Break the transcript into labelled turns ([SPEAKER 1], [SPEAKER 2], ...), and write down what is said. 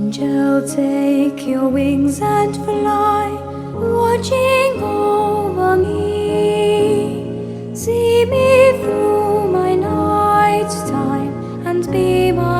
[SPEAKER 1] Angel, take your wings and fly, watching over me. See me through my night time and be my